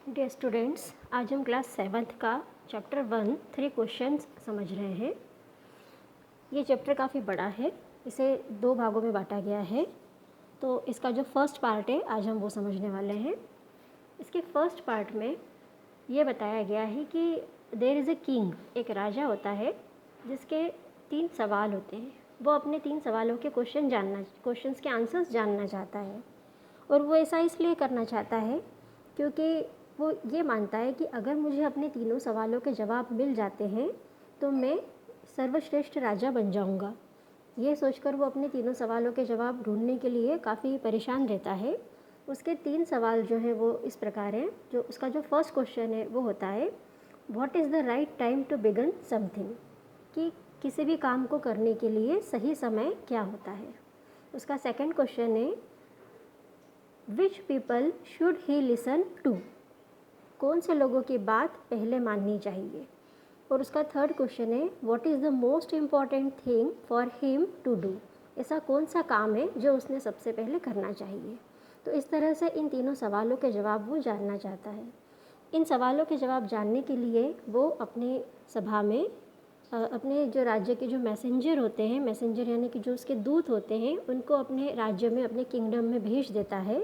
Dear students, आज हम class 7th का चैप्टर 1 3 क्वेश्चंस समझ रहे हैं। ये चैप्टर काफ़ी बड़ा है, इसे 2 भागों में बांटा गया है। तो इसका जो फर्स्ट पार्ट है आज हम वो समझने वाले हैं। इसके फर्स्ट पार्ट में ये बताया गया है कि देयर इज़ अ किंग, एक राजा होता है जिसके 3 सवाल होते हैं। वो अपने 3 सवालों के क्वेश्चंस के आंसर्स जानना चाहता है। और वो ऐसा इसलिए करना चाहता है क्योंकि वो ये मानता है कि अगर मुझे अपने तीनों सवालों के जवाब मिल जाते हैं तो मैं सर्वश्रेष्ठ राजा बन जाऊंगा। ये सोचकर वो अपने तीनों सवालों के जवाब ढूंढने के लिए काफ़ी परेशान रहता है। उसके 3 सवाल जो हैं वो इस प्रकार हैं। जो उसका जो फर्स्ट क्वेश्चन है वो होता है, what is the right time to begin something, कि किसी भी काम को करने के लिए सही समय क्या होता है। उसका सेकंड क्वेश्चन है, which people should he listen to, कौन से लोगों की बात पहले माननी चाहिए। और उसका थर्ड क्वेश्चन है, what is the most important thing for him to do, ऐसा कौन सा काम है जो उसने सबसे पहले करना चाहिए। तो इस तरह से इन तीनों सवालों के जवाब वो जानना चाहता है। इन सवालों के जवाब जानने के लिए वो अपने सभा में अपने जो राज्य के जो मैसेंजर होते हैं, मैसेंजर यानी कि जो उसके दूत होते हैं, उनको अपने राज्य में, अपने किंगडम में भेज देता है।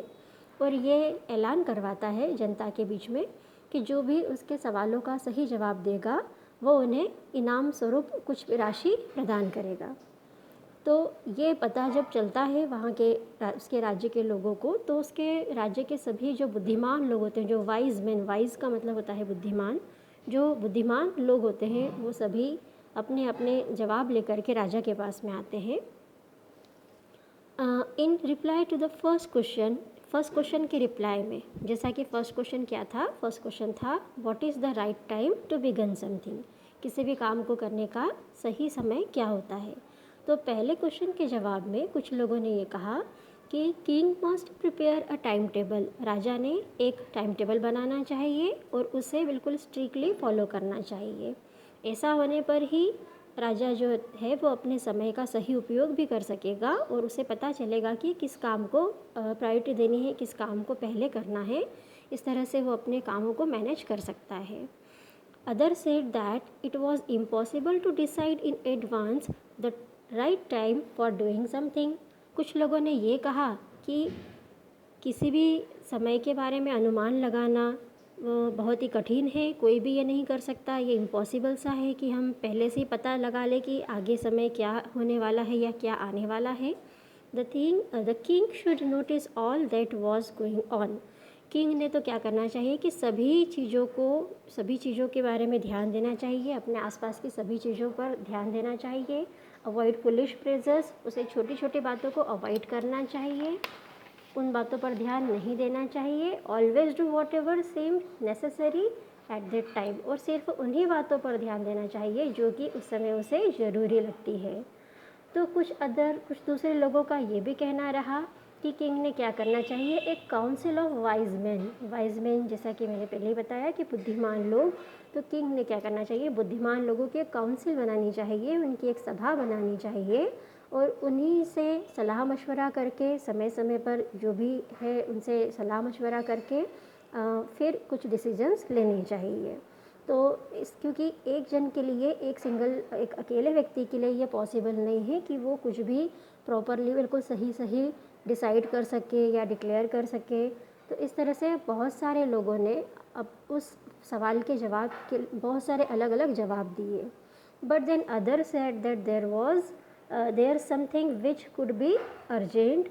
और ये ऐलान करवाता है जनता के बीच में कि जो भी उसके सवालों का सही जवाब देगा वो उन्हें इनाम स्वरूप कुछ राशि प्रदान करेगा। तो ये पता जब चलता है वहाँ के उसके राज्य के लोगों को, तो उसके राज्य के सभी जो बुद्धिमान लोग होते हैं, जो वाइज मैन, वाइज का मतलब होता है बुद्धिमान, जो बुद्धिमान लोग होते हैं वो सभी अपने अपने जवाब लेकर के राजा के पास में आते हैं। In reply to the first question के रिप्लाई में, जैसा कि फर्स्ट क्वेश्चन क्या था, फर्स्ट क्वेश्चन था what is the right time to begin something, किसी भी काम को करने का सही समय क्या होता है। तो पहले क्वेश्चन के जवाब में कुछ लोगों ने ये कहा कि king must prepare a time table, राजा ने एक टाइम टेबल बनाना चाहिए और उसे बिल्कुल स्ट्रिक्टली फॉलो करना चाहिए। ऐसा होने पर ही राजा जो है वो अपने समय का सही उपयोग भी कर सकेगा और उसे पता चलेगा कि किस काम को प्रायोरिटी देनी है, किस काम को पहले करना है। इस तरह से वो अपने कामों को मैनेज कर सकता है। Other said that it was impossible to decide in advance the right time for doing something. कुछ लोगों ने ये कहा कि किसी भी समय के बारे में अनुमान लगाना बहुत ही कठिन है, कोई भी ये नहीं कर सकता, ये इम्पॉसिबल सा है कि हम पहले से ही पता लगा लें कि आगे समय क्या होने वाला है या क्या आने वाला है। The king should notice all that was going on, king ने तो क्या करना चाहिए कि सभी चीज़ों के बारे में ध्यान देना चाहिए, अपने आसपास की सभी चीज़ों पर ध्यान देना चाहिए। अवॉइड फुलिश प्रेजर्स, उसे छोटी छोटी बातों को अवॉइड करना चाहिए, उन बातों पर ध्यान नहीं देना चाहिए। Always do whatever seem necessary at that time, और सिर्फ उन्हीं बातों पर ध्यान देना चाहिए जो कि उस समय उसे ज़रूरी लगती है। तो कुछ दूसरे लोगों का ये भी कहना रहा कि किंग ने क्या करना चाहिए, एक काउंसिल ऑफ वाइज मैन, जैसा कि मैंने पहले ही बताया कि बुद्धिमान लोग, तो किंग ने क्या करना चाहिए, बुद्धिमान लोगों की एक काउंसिल बनानी चाहिए, उनकी एक सभा बनानी चाहिए और उन्हीं से सलाह मशवरा करके, समय समय पर जो भी है उनसे सलाह मशवरा करके फिर कुछ डिसीजंस लेने चाहिए। तो क्योंकि एक जन के लिए, एक अकेले व्यक्ति के लिए ये पॉसिबल नहीं है कि वो कुछ भी प्रॉपरली बिल्कुल सही सही डिसाइड कर सके या डिक्लेयर कर सके। तो इस तरह से बहुत सारे लोगों ने अब उस सवाल के जवाब के बहुत सारे अलग अलग जवाब दिए। But then other said that there something which could be urgent,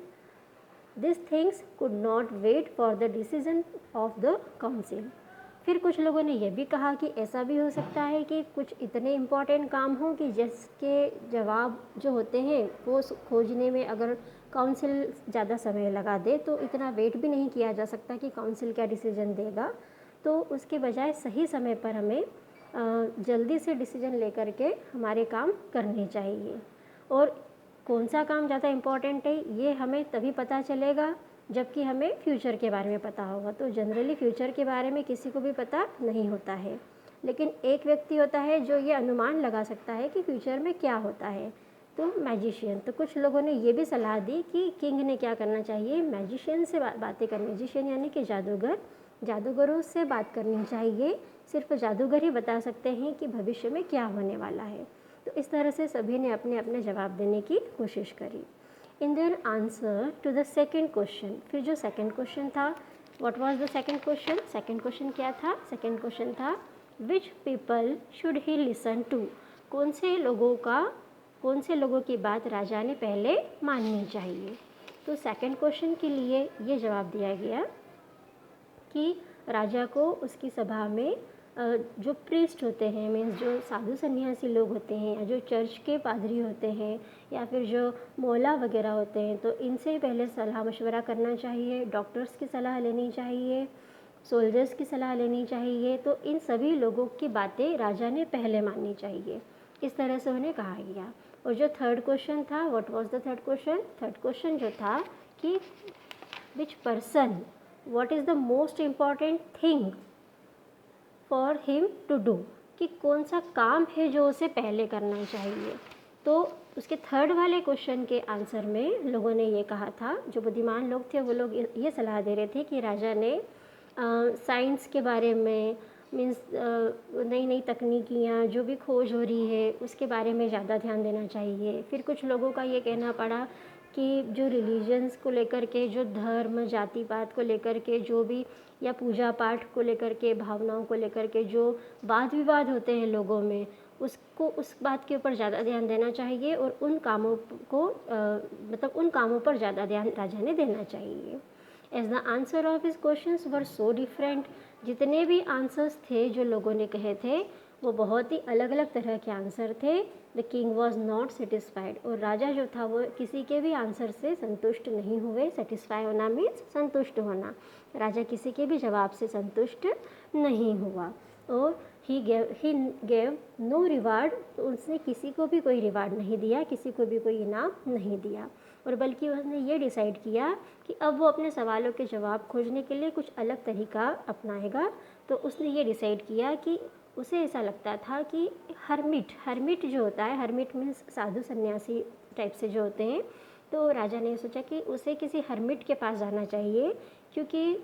this things could not wait for the decision of the council. फिर कुछ लोगों ने यह भी कहा कि ऐसा भी हो सकता है कि कुछ इतने इम्पॉर्टेंट काम हों कि जिसके जवाब जो होते हैं वो खोजने में अगर काउंसिल ज़्यादा समय लगा दे तो इतना वेट भी नहीं किया जा सकता कि काउंसिल क्या डिसीजन देगा। तो उसके बजाय सही समय पर हमें जल्दी से डिसीजन लेकर के हमारे काम करने चाहिए। और कौन सा काम ज़्यादा इम्पॉर्टेंट है ये हमें तभी पता चलेगा जबकि हमें फ्यूचर के बारे में पता होगा। तो जनरली फ्यूचर के बारे में किसी को भी पता नहीं होता है, लेकिन एक व्यक्ति होता है जो ये अनुमान लगा सकता है कि फ्यूचर में क्या होता है, तो मैजिशियन। तो कुछ लोगों ने ये भी सलाह दी कि किंग ने क्या करना चाहिए, मैजिशियन से बातें कर, मैजिशियन यानी कि जादूगर, जादूगरों से बात करनी चाहिए, सिर्फ जादूगर ही बता सकते हैं कि भविष्य में क्या होने वाला है। तो इस तरह से सभी ने अपने अपने जवाब देने की कोशिश करी। In their answer to the second question, फिर जो सेकेंड क्वेश्चन था, what was the second question? Second question क्या था? सेकेंड क्वेश्चन था which people should he listen to, कौन से लोगों की बात राजा ने पहले माननी चाहिए। तो सेकेंड क्वेश्चन के लिए ये जवाब दिया गया कि राजा को उसकी सभा में जो प्रीस्ट होते हैं, मीन्स जो साधु सन्यासी लोग होते हैं, या जो चर्च के पादरी होते हैं, या फिर जो मौला वगैरह होते हैं, तो इनसे पहले सलाह मशवरा करना चाहिए, डॉक्टर्स की सलाह लेनी चाहिए, सोल्जर्स की सलाह लेनी चाहिए। तो इन सभी लोगों की बातें राजा ने पहले माननी चाहिए, इस तरह से उन्हें कहा गया। और जो थर्ड क्वेश्चन था, what was the third question? Third question जो था कि which person, what is the most important thing for him to do, कि कौन सा काम है जो उसे पहले करना चाहिए। तो उसके थर्ड वाले क्वेश्चन के आंसर में लोगों ने ये कहा था, जो बुद्धिमान लोग थे वो लोग ये सलाह दे रहे थे कि राजा ने साइंस के बारे में, मीन्स नई नई तकनीकियाँ जो भी खोज हो रही है उसके बारे में ज़्यादा ध्यान देना चाहिए। फिर कुछ लोगों का ये कहना पड़ा कि जो रिलीजन्स को लेकर के, जो धर्म जाति पात को लेकर के, जो भी या पूजा पाठ को लेकर के, भावनाओं को लेकर के जो वाद विवाद होते हैं लोगों में, उसको उस बात के ऊपर ज़्यादा ध्यान देना चाहिए, और उन कामों को मतलब उन कामों पर ज़्यादा ध्यान राजा ने देना चाहिए। As the answer of his questions were so different, जितने भी आंसर्स थे जो लोगों ने कहे थे वो बहुत ही अलग अलग तरह के आंसर थे। The king was not satisfied, और राजा जो था वो किसी के भी आंसर से संतुष्ट नहीं हुए। सेटिस्फाई होना मीन्स संतुष्ट होना, राजा किसी के भी जवाब से संतुष्ट नहीं हुआ। और ही गेव नो रिवार्ड, तो उसने किसी को भी कोई रिवार्ड नहीं दिया, किसी को भी कोई इनाम नहीं दिया, और बल्कि उसने ये डिसाइड किया कि अब वो अपने सवालों के जवाब खोजने के लिए कुछ अलग तरीका अपनाएगा। तो उसने ये डिसाइड किया कि उसे ऐसा लगता था कि हर्मिट जो होता है, हर्मिट मीन्स साधु सन्यासी टाइप से जो होते हैं, तो राजा ने सोचा कि उसे किसी हर्मिट के पास जाना चाहिए, क्योंकि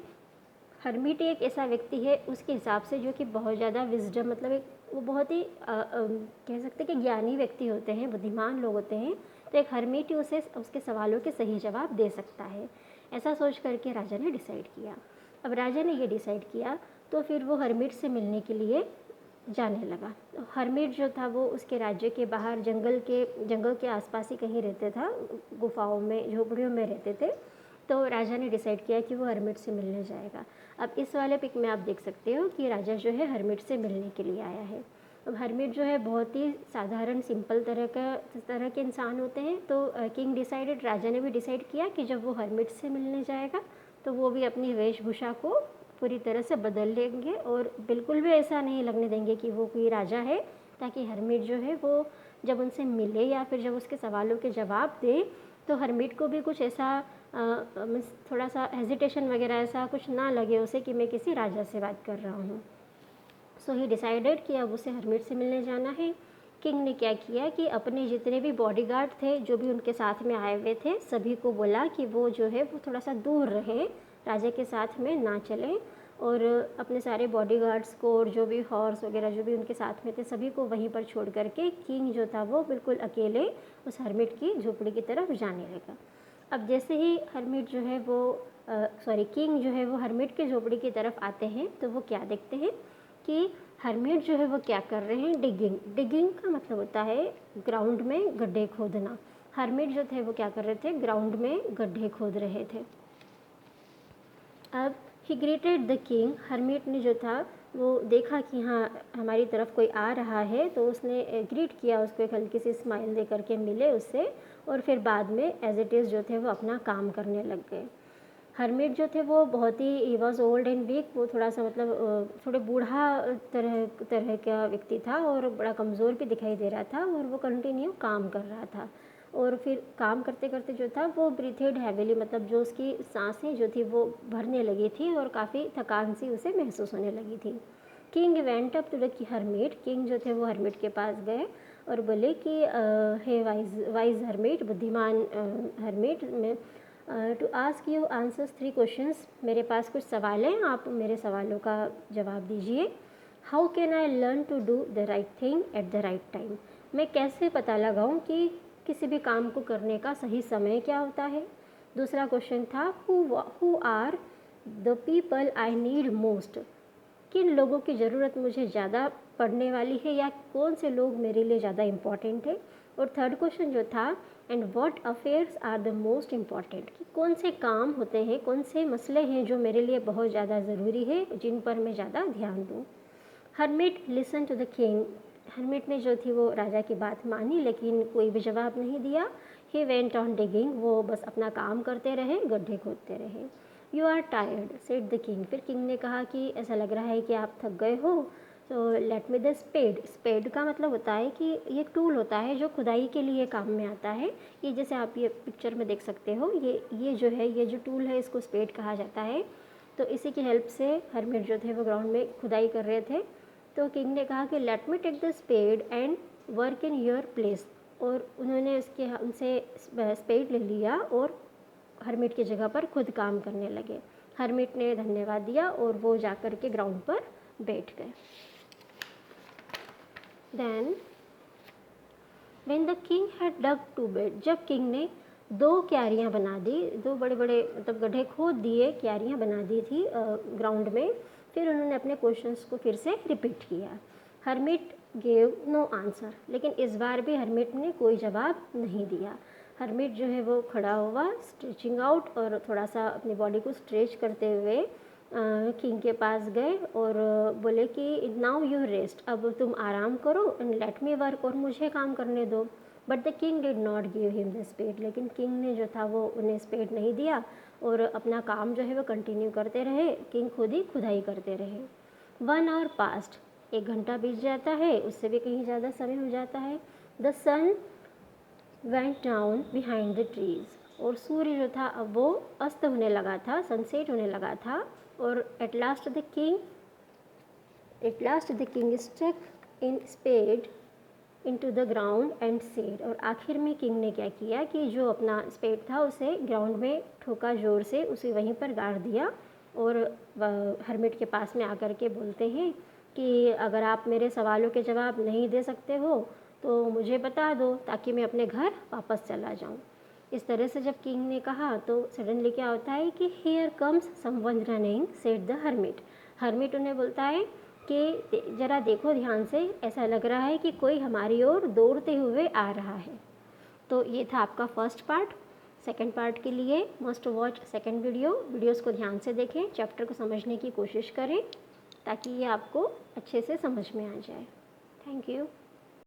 हर्मिट एक ऐसा व्यक्ति है उसके हिसाब से जो कि बहुत ज़्यादा विजडम, मतलब एक वो बहुत ही कह सकते हैं कि ज्ञानी व्यक्ति होते हैं, बुद्धिमान लोग होते हैं, तो एक हर्मिट ही उसे उसके सवालों के सही जवाब दे सकता है। ऐसा सोच करके राजा ने डिसाइड किया। अब राजा ने ये डिसाइड किया तो फिर वो हर्मिट से मिलने के लिए जाने लगा। तो हर्मिट जो था वो उसके राज्य के बाहर जंगल के आसपास ही कहीं रहते था, गुफाओं में, झोपड़ियों में रहते थे। तो राजा ने डिसाइड किया कि वो हर्मिट से मिलने जाएगा। अब इस वाले पिक में आप देख सकते हो कि राजा जो है हर्मिट से मिलने के लिए आया है। अब हर्मिट जो है बहुत ही साधारण सिंपल तरह के इंसान होते हैं। तो किंग डिसाइडेड, राजा ने भी डिसाइड किया कि जब वो हर्मिट से मिलने जाएगा तो वो भी अपनी वेशभूषा को पूरी तरह से बदल लेंगे, और बिल्कुल भी ऐसा नहीं लगने देंगे कि वो कोई राजा है, ताकि हर्मिट जो है वो जब उनसे मिले या फिर जब उसके सवालों के जवाब दे तो हर्मिट को भी कुछ ऐसा मीन्स थोड़ा सा हेजिटेशन वगैरह ऐसा कुछ ना लगे उसे कि मैं किसी राजा से बात कर रहा हूँ। सो ही डिसाइडेड कि अब उसे हर्मिट से मिलने जाना है। किंग ने क्या किया कि अपने जितने भी बॉडीगार्ड थे जो भी उनके साथ में आए हुए थे सभी को बोला कि वो जो है वो थोड़ा सा दूर रहे, राजा के साथ में ना चलें, और अपने सारे बॉडीगार्ड्स को और जो भी हॉर्स वगैरह जो भी उनके साथ में थे सभी को वहीं पर छोड़ करके किंग जो था वो बिल्कुल अकेले उस हर्मिट की झोपड़ी की तरफ जाने लगा। अब जैसे ही हर्मिट जो है वो किंग जो है वो हर्मिट के झोपड़ी की तरफ आते हैं तो वो क्या देखते हैं कि हर्मिट जो है वो क्या कर रहे हैं, डिगिंग का मतलब होता है ग्राउंड में गड्ढे खोदना। हर्मिट जो थे वो क्या कर रहे थे, ग्राउंड में गड्ढे खोद रहे थे। अब ही ग्रेटेड द किंग, हर्मिट ने जो था वो देखा कि हाँ हमारी तरफ कोई आ रहा है, तो उसने ग्रीट किया उसको, एक हल्की सी स्माइल दे करके मिले उससे, और फिर बाद में एज इट इज़ जो थे वो अपना काम करने लग गए। हर्मिट जो थे वो बहुत ही वॉज ओल्ड एंड वीक, वो थोड़ा सा मतलब थोड़े बूढ़ा तरह का व्यक्ति था और बड़ा कमज़ोर भी दिखाई दे रहा था, और वो कंटिन्यू काम कर रहा था। और फिर काम करते करते जो था वो ब्रीथेड हैविली, मतलब जो उसकी सांसें जो थी वो भरने लगी थी और काफ़ी थकान सी उसे महसूस होने लगी थी। King went up to the hermit, king जो थे वो हर्मिट के पास गए और बोले कि हे वाइज हर्मिट, बुद्धिमान हर्मिट, में to ask you answers 3 questions, मेरे पास कुछ सवाल हैं, आप मेरे सवालों का जवाब दीजिए। How can I learn to do the right thing at the right time, मैं कैसे पता लगाऊं कि किसी भी काम को करने का सही समय क्या होता है। दूसरा क्वेश्चन था who are the people I need most, किन लोगों की ज़रूरत मुझे ज़्यादा पड़ने वाली है या कौन से लोग मेरे लिए ज़्यादा इम्पॉर्टेंट है। और थर्ड क्वेश्चन जो था and what affairs are the most important, कि कौन से काम होते हैं, कौन से मसले हैं जो मेरे लिए बहुत ज़्यादा ज़रूरी है, जिन पर मैं ज़्यादा ध्यान दूँ। Hermit listen to the king, hermit ने जो थी वो राजा की बात मानी लेकिन कोई भी जवाब नहीं दिया। ही वेंट ऑन डिगिंग, वो बस अपना काम करते रहे, गड्ढे खोदते रहे। You are tired said the king, फिर किंग ने कहा कि ऐसा लग रहा है कि आप थक गए हो, तो let me the spade, spade का मतलब होता है कि ये एक टूल होता है जो खुदाई के लिए काम में आता है। ये जैसे आप ये पिक्चर में देख सकते हो, ये जो है, ये जो टूल है इसको स्पेड कहा जाता है। तो इसी की हेल्प से हरमिट जो थे वो ग्राउंड में खुदाई कर रहे थे। तो किंग ने कहा कि let me take the spade and work in your place, और उन्होंने उनसे स्पेड ले लिया और हरमिट की जगह पर खुद काम करने लगे। हरमिट ने धन्यवाद दिया और वो जाकर के ग्राउंड पर बैठ गए। Then when the king had dug to bed, जब किंग ने 2 क्यारियाँ बना दी, 2 बड़े बड़े मतलब गड्ढे खोद दिए, क्यारियाँ बना दी थी ग्राउंड में, फिर उन्होंने अपने क्वेश्चंस को फिर से रिपीट किया। हरमिट गेव नो आंसर, लेकिन इस बार भी हरमिट ने कोई जवाब नहीं दिया। हरमिट जो है वो खड़ा हुआ, स्ट्रेचिंग आउट, और थोड़ा सा अपनी बॉडी को स्ट्रेच करते हुए किंग के पास गए और बोले कि नाउ यू रेस्ट, अब तुम आराम करो एंड लेट मी वर्क, और मुझे काम करने दो। But the king did not give him the spade, लेकिन किंग ने जो था वो उन्हें स्पेड नहीं दिया और अपना काम जो है वो कंटिन्यू करते रहे। किंग खुद ही खुदाई करते रहे। 1 आवर पास्ट, 1 घंटा बीत जाता है, उससे भी कहीं ज़्यादा समय हो जाता है। The sun went down behind the trees, और सूर्य जो था अब वो अस्त होने लगा था, सनसेट होने लगा था। और at last the king stuck in spade into the ground and said, और आखिर में किंग ने क्या किया कि जो अपना स्पेड था उसे ग्राउंड में ठोका जोर से, उसे वहीं पर गाड़ दिया। और हरमिट के पास में आकर के बोलते हैं कि अगर आप मेरे सवालों के जवाब नहीं दे सकते हो तो मुझे बता दो ताकि मैं अपने घर वापस चला जाऊं। इस तरह से जब किंग ने कहा तो सडनली क्या होता है कि here comes someone running said the hermit, hermit उन्हें बोलता है कि ज़रा देखो ध्यान से, ऐसा लग रहा है कि कोई हमारी ओर दौड़ते हुए आ रहा है। तो ये था आपका फर्स्ट पार्ट। सेकंड पार्ट के लिए मस्ट वॉच सेकंड वीडियोस को ध्यान से देखें, चैप्टर को समझने की कोशिश करें ताकि ये आपको अच्छे से समझ में आ जाए। Thank you.